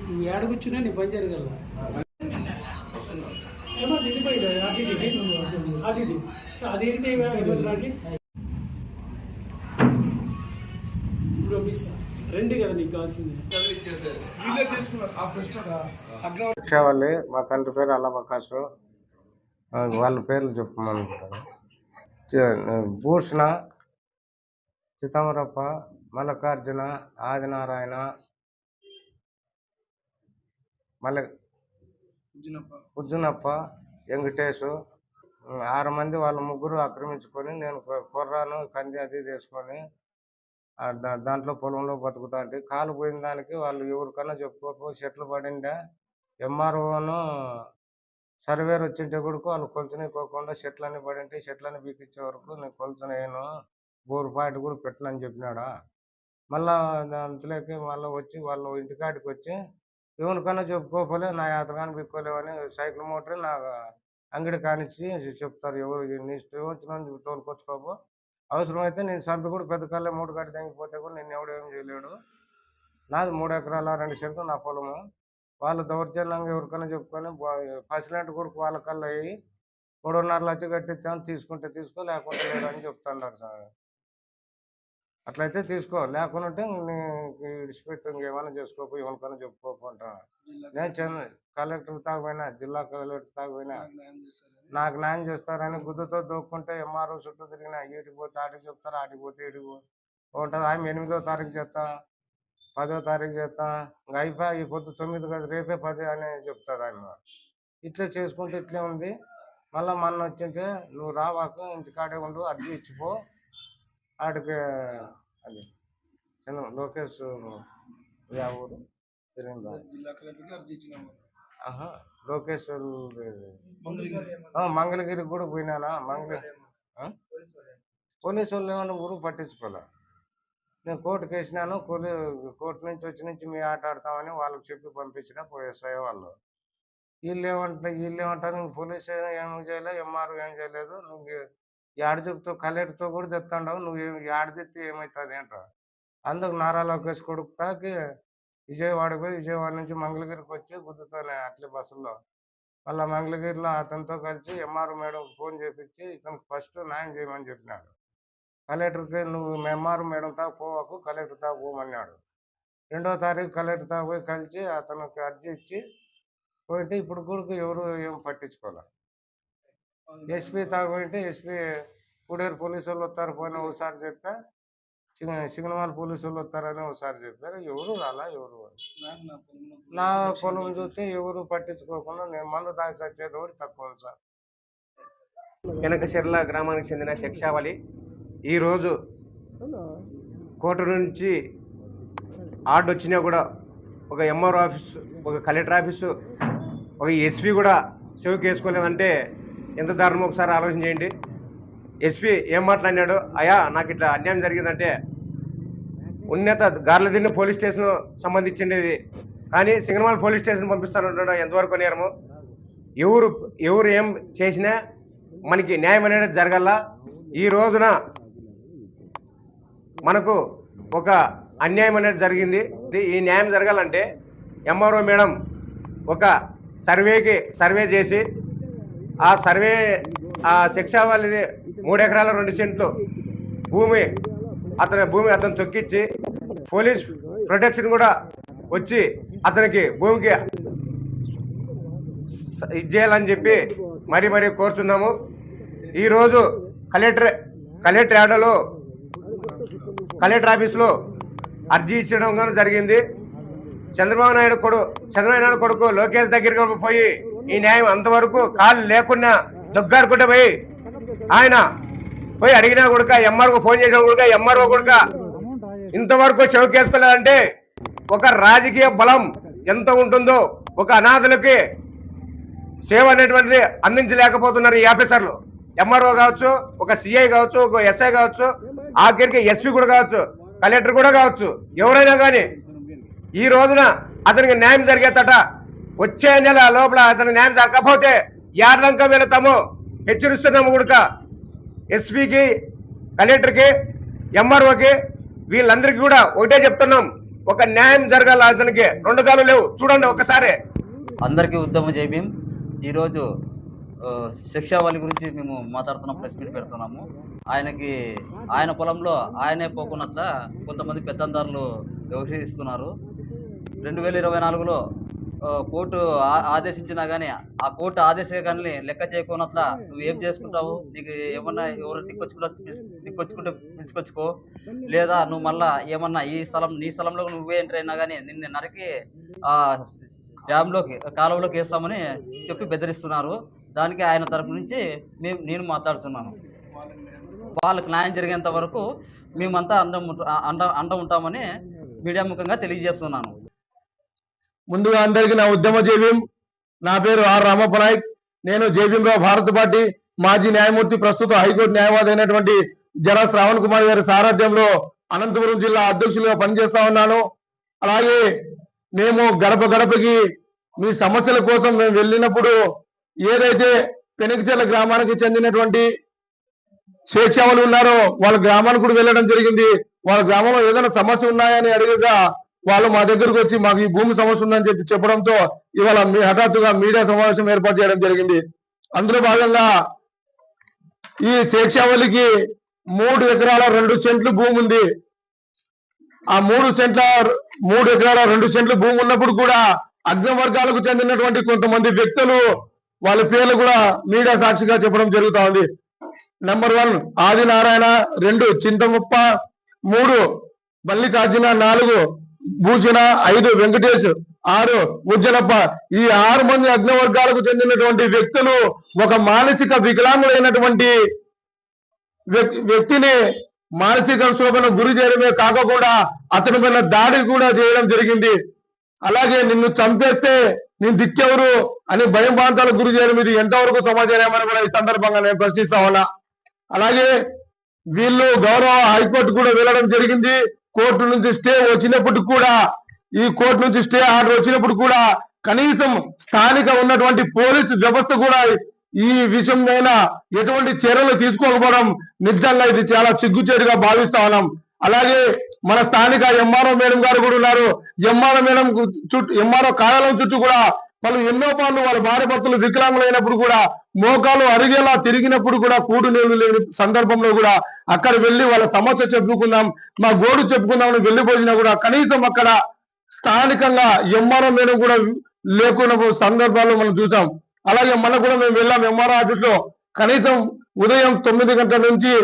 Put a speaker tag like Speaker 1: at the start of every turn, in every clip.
Speaker 1: నువ్వు ఏడ కూర్చున్నా నీ పని జరగల అదేంటి రెండు కదా నీకు కావాల్సింది.
Speaker 2: వాళ్ళు మా తండ్రి పేరు అల్లబకాసు, వాళ్ళ పేర్లు చెప్పమంటారు. భూషణ, చిత్తమరప్ప, మల్లికార్జున, ఆదినారాయణ, ఉజ్జునప్ప, వెంకటేశు, 6 మంది. వాళ్ళ ముగ్గురు ఆక్రమించుకొని నేను కొర్రాను కంది అది తీసుకొని దాంట్లో పొలంలో బతుకుతా అంటే కాలు పోయిన దానికి వాళ్ళు ఎవరికన్నా చెప్పుకోకపో చెట్లు పడిండే ఎంఆర్ఓను సర్వేర్ వచ్చింటే కూడా వాళ్ళు కొలుచుకోకుండా చెట్లన్నీ పడింటే చెట్లన్నీ బీకిచ్చే వరకు నేను కొలుచునేను బోరు పాయింట్ కూడా పెట్టనని చెప్పినాడా. మళ్ళా అంతలోకి మళ్ళీ వచ్చి వాళ్ళు ఇంటికాడికి వచ్చి ఎవరికన్నా చెప్పుకోపోలే నా యాత్రగాని బిక్కోలేవని సైకిల్ మోటరే నా అంగడి కానిచ్చి చెప్తారు. ఎవరు నీ ఇష్టం వచ్చిన తోలుకొచ్చుకోపో, అవసరమైతే నేను చంపి కూడా పెద్ద కళ్ళే 3 గడి తెగిపోతే కూడా నేను ఎవడేం చేయలేడు. నాది 3 ఎకరాల 2 సెంట్లు నా పొలము. వాళ్ళు దౌర్జన్యంగా ఎవరికైనా చెప్పుకొని ఫసినట్టు కొడుకు వాళ్ళ కళ్ళు అయ్యి 3.5 లక్షలు కట్టిస్తాను, తీసుకుంటే తీసుకో లేకుంటే లేదు అని చెప్తున్నారు సార్. అట్లయితే తీసుకో, లేకుంటే విడిచిపెట్టు, ఇంకేమైనా చేసుకోపో, ఎవరికైనా చెప్పుకోకుంటా. నేను కలెక్టర్ తాగిపోయినా, జిల్లా కలెక్టర్ తాగిపోయినా నాకు న్యాయం చేస్తారని గుద్దుతో దూక్కుంటే ఎంఆర్ఓ చుట్టూ తిరిగినా. ఈటికి పోతే ఆటికి చెప్తారు, ఆటికి పోతే ఈటికి ఉంటుంది. ఆమె 8వ తారీఖు చేస్తా, 10వ తారీఖు చేస్తా, ఇంకా అయిపోయి ఈ పొద్దు 9 కాదు రేపే 10 అని చెప్తాడు ఆమె. ఇట్లే చేసుకుంటే ఇట్లే ఉంది. మళ్ళీ మొన్న వచ్చింటే నువ్వు రావాక ఇంటికాడే ఉండు, అర్జీ ఇచ్చిపో ఆడికి. అది లోకేష్ యా ఊరు లోకేష్ మంగళగిరికి కూడా పోయినానా. పోలీసు వాళ్ళు ఏమన్నా ఊరు పట్టించుకోలే. నేను కోర్టుకు వేసినాను, కోర్టు నుంచి మీ ఆట ఆడతామని వాళ్ళకి చెప్పి పంపించిన పోయేస్తాయి వాళ్ళు. వీళ్ళు ఏమంటారు నువ్వు పోలీసు ఏం చేయలే, ఎంఆర్ఓ ఏం చేయలేదు, నువ్వు ఏడ చెప్తావు, కలెక్టర్తో కూడా తెస్తాండవు, నువ్వు ఏడ తెత్తి ఏమవుతుంది అంటారు. అందుకు నారా లోకేష్ కొడుకుతాకి విజయవాడకి పోయి విజయవాడ నుంచి మంగళగిరికి వచ్చి గుద్దుతానే అట్లే బస్సులో. మళ్ళీ మంగళగిరిలో అతనితో కలిసి ఎంఆర్ఓ మేడంకి ఫోన్ చేపించి ఇతనికి ఫస్ట్ న్యాయం చేయమని చెప్పినాడు. కలెక్టర్కి నువ్వు ఎంఆర్ఓ మేడం తా పోవకు, కలెక్టర్ తా పోమన్నాడు. 2వ తారీఖు కలెక్టర్ తా పోయి కలిసి అతనికి అర్జీ ఇచ్చి పోయింటే ఇప్పుడు కూడా ఎవరు ఏం పట్టించుకోలే. ఎస్పీ తాగిపోయింటే ఎస్పీ కూడేరు పోలీసు వాళ్ళు వస్తారు పోయినా ఒకసారి చెప్పా, సింగనమాల పోలీసు వాళ్ళు వస్తారని ఒకసారి చెప్పారు. ఎవరు రాలా. ఎవరు నా పొలం చూస్తే ఎవరు పట్టించుకోకుండా నేను మందు తాగి చచ్చేది ఒకటి తక్కువ సార్.
Speaker 3: వెనకచెర్ల గ్రామానికి చెందిన శిక్షావళి ఈరోజు కోర్టు నుంచి ఆర్డర్ వచ్చినా కూడా ఒక ఎంఆర్ఓ ఆఫీసు, ఒక కలెక్టర్ ఆఫీసు, ఒక ఎస్పీ కూడా సేవకి వేసుకోలేదంటే ఎంత దారుణం ఒకసారి ఆలోచన చేయండి. ఎస్పీ ఏం మాట్లాడినాడు, అయ్యా నాకు ఇట్లా అన్యాయం జరిగిందంటే ఉన్నత గార్లదిన్న పోలీస్ స్టేషన్ సంబంధించింది కానీ సింగనమాల పోలీస్ స్టేషన్ పంపిస్తానంటాడు. ఎంతవరకు నేరము? ఎవరు ఏం చేసినా మనకి న్యాయం అనేది జరగాల. ఈ రోజున మనకు ఒక అన్యాయం అనేది జరిగింది. ఈ న్యాయం జరగాలంటే ఎంఆర్ఓ మేడం ఒక సర్వే చేసి ఆ శిక్షావళిది 3 ఎకరాల 2 సెంట్లు భూమి అతను తొక్కించి పోలీస్ ప్రొటెక్షన్ కూడా వచ్చి అతనికి భూమికి ఇచ్చేయాలని చెప్పి మరీ కోరుచున్నాము. ఈరోజు కలెక్టర్ ఆర్డర్లో కలెక్టర్ ఆఫీస్లో అర్జీ ఇచ్చడం జరిగింది. చంద్రబాబు నాయుడు కొడుకు లోకేష్ దగ్గరికి పోయి ఈ న్యాయం అంతవరకు కాలు లేకుండా దొగ్గాడుకుంటే పోయి ఆయన పోయి అడిగినా కూడా ఎంఆర్ఓ ఫోన్ చేసిన కూడా ఎంఆర్ఓ కూడా ఇంతవరకు చెవుకేసుకోలేదంటే ఒక రాజకీయ బలం ఎంత ఉంటుందో, ఒక అనాథలకి సేవ అనేటువంటిది అందించలేకపోతున్నారు ఈ ఆఫీసర్లు. ఎంఆర్ఓ కావచ్చు, ఒక సిఐ కావచ్చు, ఒక ఎస్ఐ కావచ్చు, ఆఖరికి ఎస్పీ కూడా కావచ్చు, కలెక్టర్ కూడా కావచ్చు, ఎవరైనా కానీ ఈ రోజున అతనికి న్యాయం జరిగేదట. వచ్చే నెల లోపల అతనికి న్యాయం జరగకపోతే యార్లంక వెళతాము హెచ్చరిస్తున్నాము. కూడా ఎస్పీకి, కలెక్టర్కి, ఎంఆర్ఓకి వీళ్ళందరికీ కూడా ఒకటే చెప్తున్నాం, ఒక న్యాయం జరగాలి. అతనికి రెండు కాలు లేవు, చూడండి ఒకసారి.
Speaker 4: అందరికీ ఉద్యమ జై భీమ్. ఈరోజు శిక్షావళి గురించి మేము మాట్లాడుతున్నాం, ప్రెస్ మీట్ పెడుతున్నాము. ఆయన పొలంలో ఆయనే పోకున్నట్ల కొంతమంది పెత్తందారులు వ్యవహరిస్తున్నారు. 2024లో కోర్టు ఆదేశించినా కానీ ఆ కోర్టు ఆదేశాన్ని లెక్క చేయకున్నట్ల నువ్వు ఏం చేసుకుంటావు, నీకు ఏమన్నా ఎవరు దిక్కొచ్చుకుంటే పిలుచుకొచ్చుకో, లేదా నువ్వు మళ్ళా ఏమన్నా నీ స్థలంలో నువ్వే ఎంటర్ అయినా కానీ నిన్ను నరికి డ్యామ్లోకి కాలువలోకి వేస్తామని చెప్పి బెదిరిస్తున్నారు. దానికి ఆయన తరపు నుంచి నేను మాట్లాడుతున్నాను. వాళ్ళకి న్యాయం జరిగేంత వరకు మేమంతా అండ ఉంటామని మీడియా ముఖంగా తెలియజేస్తున్నాను.
Speaker 5: ముందుగా అందరికీ నా ఉద్యమ జైభీం. నా పేరు ఆర్ రామప్ప నాయక్. నేను జైభీంరావు భారత పార్టీ మాజీ న్యాయమూర్తి, ప్రస్తుత హైకోర్టు న్యాయవాది అయినటువంటి జన శ్రావణ్ కుమార్ గారి సారథ్యంలో అనంతపురం జిల్లా అధ్యక్షులుగా పనిచేస్తా ఉన్నాను. అలాగే మేము గడప గడపకి మీ సమస్యల కోసం మేము వెళ్ళినప్పుడు ఏదైతే పెనకచెర్ల గ్రామానికి చెందినటువంటి స్వేచ్ఛావులు ఉన్నారో వాళ్ళ గ్రామానికి కూడా వెళ్ళడం జరిగింది. వాళ్ళ గ్రామంలో ఏదైనా సమస్య ఉన్నాయని అడిగగా వాళ్ళు మా దగ్గరకు వచ్చి మాకు ఈ భూమి సమస్య ఉందని చెప్పడంతో ఇవాళ హఠాత్తుగా మీడియా సమావేశం ఏర్పాటు చేయడం జరిగింది. అందులో భాగంగా ఈ శేక్షావళికి 3 ఎకరాల 2 సెంట్లు భూమి ఉంది. ఆ 3 ఎకరాల 2 సెంట్లు భూమి ఉన్నప్పుడు కూడా అగ్ర వర్గాలకు చెందినటువంటి కొంతమంది వ్యక్తులు వాళ్ళ పేర్లు కూడా మీడియా సాక్షిగా చెప్పడం జరుగుతా ఉంది. నెంబర్ 1 ఆదినారాయణ, 2 చింతముప్ప, 3 మల్లికార్జున, 4 భూషణ, 5 వెంకటేష్, 6 ఉజ్జనప్ప. ఈ 6 మంది అగ్ర వర్గాలకు చెందినటువంటి వ్యక్తులు ఒక మానసిక వికలాంగులైనటువంటి వ్యక్తిని మానసిక శోభను గురి చేయడమే కాకుండా అతని పైన దాడి కూడా చేయడం జరిగింది. అలాగే నిన్ను చంపేస్తే నేను దిక్కెవరు అని భయం ప్రాంతాలకు గురి చేయడం ఇది ఎంతవరకు సమాచారమని కూడా ఈ సందర్భంగా నేను ప్రశ్నిస్తా ఉన్నా. అలాగే వీళ్ళు గౌరవ హైకోర్టు కూడా వెళ్ళడం జరిగింది. కోర్టు నుంచి స్టే వచ్చినప్పుడు కూడా, ఈ కోర్టు నుంచి స్టే ఆర్డర్ వచ్చినప్పుడు కూడా కనీసం స్థానిక ఉన్నటువంటి పోలీసు వ్యవస్థ కూడా ఈ విషయం మీద ఎటువంటి చర్యలు తీసుకోకపోవడం నిజంగా ఇది చాలా సిగ్గుచేటుగా భావిస్తా ఉన్నాం. అలాగే మన స్థానిక ఎంఆర్ఓ మేడం గారు కూడా ఉన్నారు. ఎంఆర్ఓ మేడం చుట్టూ, ఎంఆర్ఓ కార్యాలయం చుట్టూ కూడా ఎన్నో పార్లు వాళ్ళ భార్య భర్తలు వికలాంగులైనప్పుడు కూడా మోకాలు అరిగేలా తిరిగినప్పుడు కూడా కూడు నీళ్లు లేని సందర్భంలో కూడా అక్కడ వెళ్ళి వాళ్ళ సమస్య చెప్పుకుందాం, మా గోడు చెప్పుకుందామని వెళ్ళిపోయినా కూడా కనీసం అక్కడ స్థానికంగా ఎంఆర్ఓ మేడం కూడా లేకున్న సందర్భాల్లో మనం చూసాం. అలాగే మనకు కూడా మేము వెళ్ళాం ఎంఆర్ఓ ఆఫీస్ లో. కనీసం ఉదయం 9 గంటల నుంచి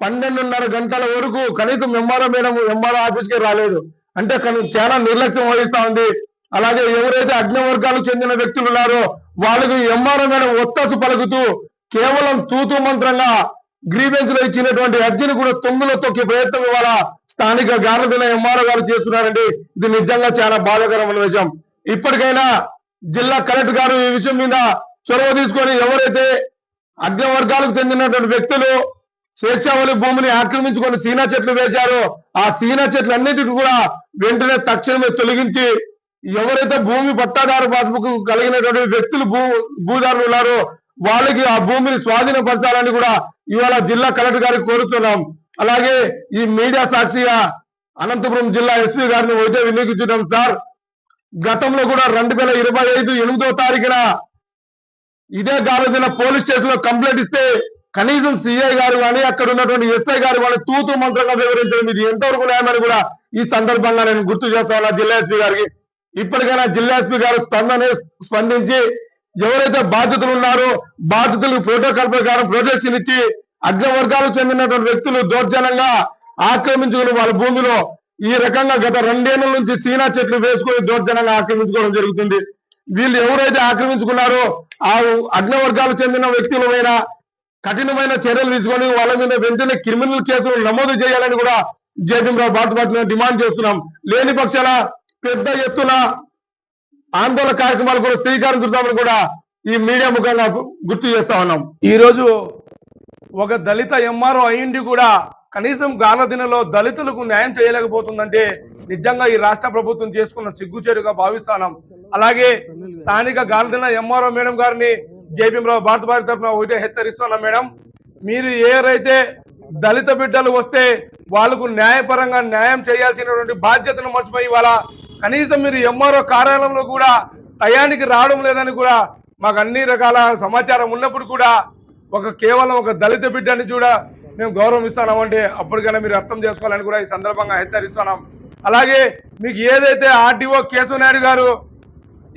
Speaker 5: 12:30 గంటల వరకు కనీసం ఎంఆర్ఓ మేడం ఎంఆర్ఓ ఆఫీస్కి రాలేదు. అంటే చాలా నిర్లక్ష్యం వహిస్తా ఉంది. అలాగే ఎవరైతే అగ్ని వర్గాలకు చెందిన వ్యక్తులు ఉన్నారో వాళ్ళకి ఎంఆర్ఓ మేడం ఒత్తాసు పలుకుతూ కేవలం తూతూ మంత్రంగా గ్రీవెన్స్ లో ఇచ్చినటువంటి అర్జీని కూడా తొమ్మిలో తొక్కే ప్రయత్నం ఇవాళ స్థానిక గార్లదిన ఎంఆర్ఓ గారు చేస్తున్నారండి. ఇది నిజంగా చాలా బాధాకరమైన విషయం. ఇప్పటికైనా జిల్లా కలెక్టర్ గారు ఈ విషయం మీద చొరవ తీసుకొని ఎవరైతే అగ్ని వర్గాలకు చెందినటువంటి వ్యక్తులు స్వేచ్ఛావళి భూమిని ఆక్రమించుకొని సీనా చెట్లు వేశారో ఆ సీనా చెట్లు అన్నిటిని కూడా వెంటనే తక్షణమే తొలగించి ఎవరైతే భూమి పట్టాదారు పాస్బుక్ కలిగినటువంటి వ్యక్తులు భూదారులు ఉన్నారో వాళ్ళకి ఆ భూమిని స్వాధీనపరచాలని కూడా ఇవాళ జిల్లా కలెక్టర్ గారికి కోరుతున్నాం. అలాగే ఈ మీడియా సాక్షిగా అనంతపురం జిల్లా ఎస్పీ గారిని ఒకటే వినియోగించున్నాం సార్. గతంలో కూడా 2025 8వ తారీఖున ఇదే గాలదిన పోలీస్ స్టేషన్ లో కంప్లైంట్ ఇస్తే కనీసం సిఐ గారు కానీ అక్కడ ఉన్నటువంటి ఎస్ఐ గారు వాళ్ళు తూతూ మంత్రంగా వివరించడం ఇది ఎంతవరకు న్యాయమని కూడా ఈ సందర్భంగా నేను గుర్తు చేస్తా జిల్లా ఎస్పీ గారికి. ఇప్పటికైనా జిల్లా ఎస్పీ గారు స్పందించి ఎవరైతే బాధితులు ఉన్నారో బాధితులకు ప్రోటోకాల్ ప్రకారం ప్రొటెక్షన్ ఇచ్చి అగ్ర వర్గాలకు చెందినటువంటి వ్యక్తులు దౌర్జన్యంగా ఆక్రమించుకుని వాళ్ళ భూమిలో ఈ రకంగా గత 2 ఏళ్ల నుంచి సీనా చెట్లు వేసుకుని దౌర్జన్యంగా ఆక్రమించుకోవడం జరుగుతుంది. వీళ్ళు ఎవరైతే ఆక్రమించుకున్నారో ఆ అగ్ర వర్గాలకు చెందిన వ్యక్తుల పైన కఠినమైన చర్యలు తీసుకొని వాళ్ళ మీద వెంటనే క్రిమినల్ కేసులు నమోదు చేయాలని కూడా జయభీంరావు భారత పార్టీ డిమాండ్ చేస్తున్నాం. లేని పక్షాన పెద్ద ఎత్తున ఆందోళన కార్యక్రమాలు కూడా శ్రీకారం చుడతామని కూడా ఈ మీడియా ముఖంగా గుర్తు చేస్తా ఉన్నాం.
Speaker 6: ఈ రోజు ఒక దళిత ఎంఆర్ఓ అయ్యింది కూడా కనీసం గాలదినలో దళితులకు న్యాయం చేయలేకపోతుందంటే నిజంగా ఈ రాష్ట్ర ప్రభుత్వం చేసుకున్న సిగ్గుచేటుగా భావిస్తున్నాం. అలాగే స్థానిక గాలదిన ఎంఆర్ఓ మేడం గారిని జయభీంరావు భారత పార్టీ తరఫున ఒకటే హెచ్చరిస్తున్నాం. మేడం, మీరు ఎవరైతే దళిత బిడ్డలు వస్తే వాళ్ళకు న్యాయపరంగా న్యాయం చేయాల్సినటువంటి బాధ్యతను మర్చిపోయి ఇవాళ కనీసం మీరు ఎంఆర్ఓ కార్యాలయంలో కూడా టయానికి రావడం లేదని కూడా మాకు అన్ని రకాల సమాచారం ఉన్నప్పుడు కూడా కేవలం ఒక దళిత బిడ్డని కూడా మేము గౌరవిస్తున్నామంటే అప్పటికైనా మీరు అర్థం చేసుకోవాలని కూడా ఈ సందర్భంగా హెచ్చరిస్తున్నాం. అలాగే మీకు ఏదైతే ఆర్డీఓ కేశవనాయుడు గారు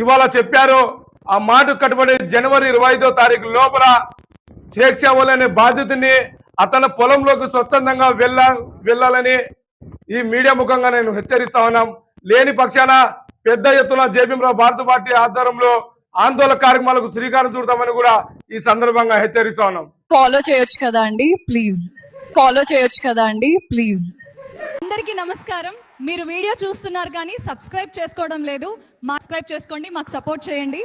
Speaker 6: ఇవాళ చెప్పారో ఆ మాట కట్టుబడి జనవరి 25వ తారీఖు లోపల షేక్ షావలి అనే బాధితుని అతని పొలంలోకి స్వచ్ఛందంగా వెళ్ళాలని ఈ మీడియా ముఖంగా నేను హెచ్చరిస్తా ఉన్నాం. లేని పక్షాన పెద్ద ఎత్తున జేబీఎంరావు భారత పార్టీ ఆధ్వర్యంలో ఆందోళన కార్యక్రమాలకు శ్రీకారం చుడతామని కూడా ఈ సందర్భంగా హెచ్చరిస్తా ఉన్నాం.
Speaker 7: ఫాలో చేయొచ్చు కదా అండి ప్లీజ్, ఫాలో చేయొచ్చు కదా అండి ప్లీజ్.
Speaker 8: అందరికీ నమస్కారం. మీరు వీడియో చూస్తున్నారు కానీ సబ్స్క్రైబ్ చేసుకోవడం లేదు. సబ్స్క్రైబ్ చేసుకోండి, మాకు సపోర్ట్ చేయండి.